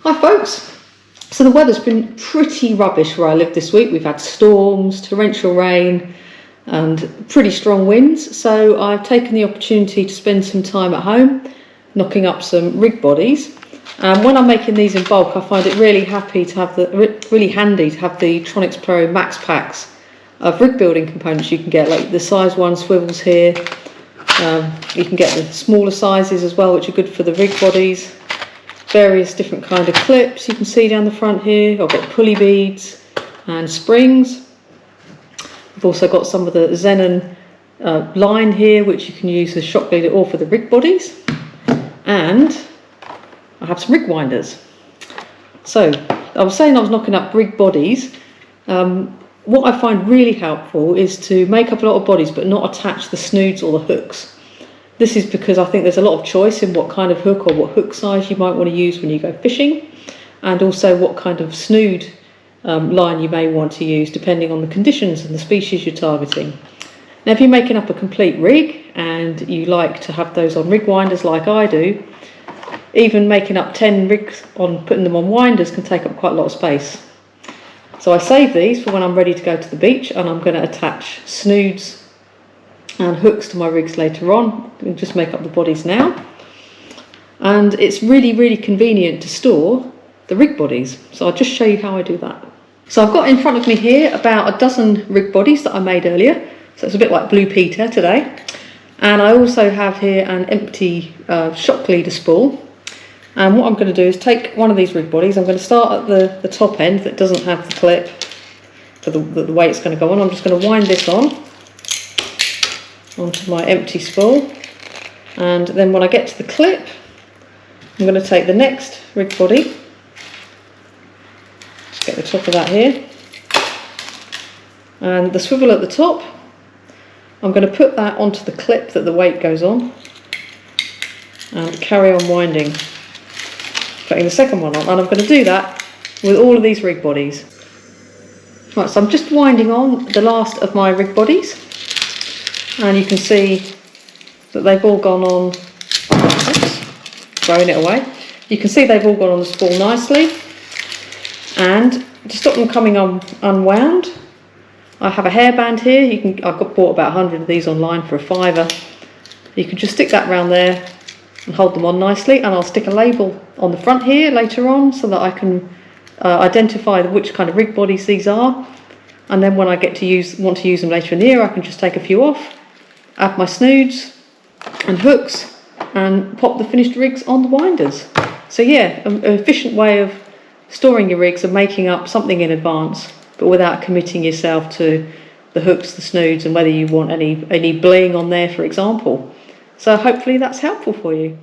Hi folks, so the weather's been pretty rubbish where I live this week. We've had storms, torrential rain and pretty strong winds, so I've taken the opportunity to spend some time at home knocking up some rig bodies. When I'm making these in bulk, I find it really handy to have the Tronix Pro Max Packs of rig building components you can get, like the size 1 swivels here. You can get the smaller sizes as well, which are good for the rig bodies. Various different kind of clips you can see down the front here. I've got pulley beads and springs. I've also got some of the Zenon line here, which you can use as shock leader or for the rig bodies. And I have some rig winders. So I was saying I was knocking up rig bodies. What I find really helpful is to make up a lot of bodies but not attach the snoods or the hooks. This is because I think there's a lot of choice in what kind of hook or what hook size you might want to use when you go fishing, and also what kind of snood line you may want to use depending on the conditions and the species you're targeting. Now if you're making up a complete rig and you like to have those on rig winders like I do, even making up 10 rigs on putting them on winders can take up quite a lot of space. So I save these for when I'm ready to go to the beach and I'm going to attach snoods and hooks to my rigs later on. I'll just make up the bodies now. And it's really convenient to store the rig bodies. So I'll just show you how I do that. So I've got in front of me here about a dozen rig bodies that I made earlier. So it's a bit like Blue Peter today. And I also have here an empty shock leader spool. And what I'm going to do is take one of these rig bodies. I'm going to start at the top end that doesn't have the clip for the way it's going to go on. I'm just going to wind this onto my empty spool, and then when I get to the clip, I'm going to take the next rig body, just get the top of that here, and the swivel at the top, I'm going to put that onto the clip that the weight goes on and carry on winding, putting the second one on, and I'm going to do that with all of these rig bodies. Right, so I'm just winding on the last of my rig bodies. And you can see that they've all gone on, oops, throwing it away. You can see they've all gone on the spool nicely. And to stop them coming unwound, I have a hairband here. I've bought about 100 of these online for £5. You can just stick that around there and hold them on nicely. And I'll stick a label on the front here later on so that I can identify which kind of rig bodies these are. And then when I want to use them later in the year, I can just take a few off, add my snoods and hooks and pop the finished rigs on the winders. So yeah, an efficient way of storing your rigs and making up something in advance, but without committing yourself to the hooks, the snoods, and whether you want any bling on there, for example. So hopefully that's helpful for you.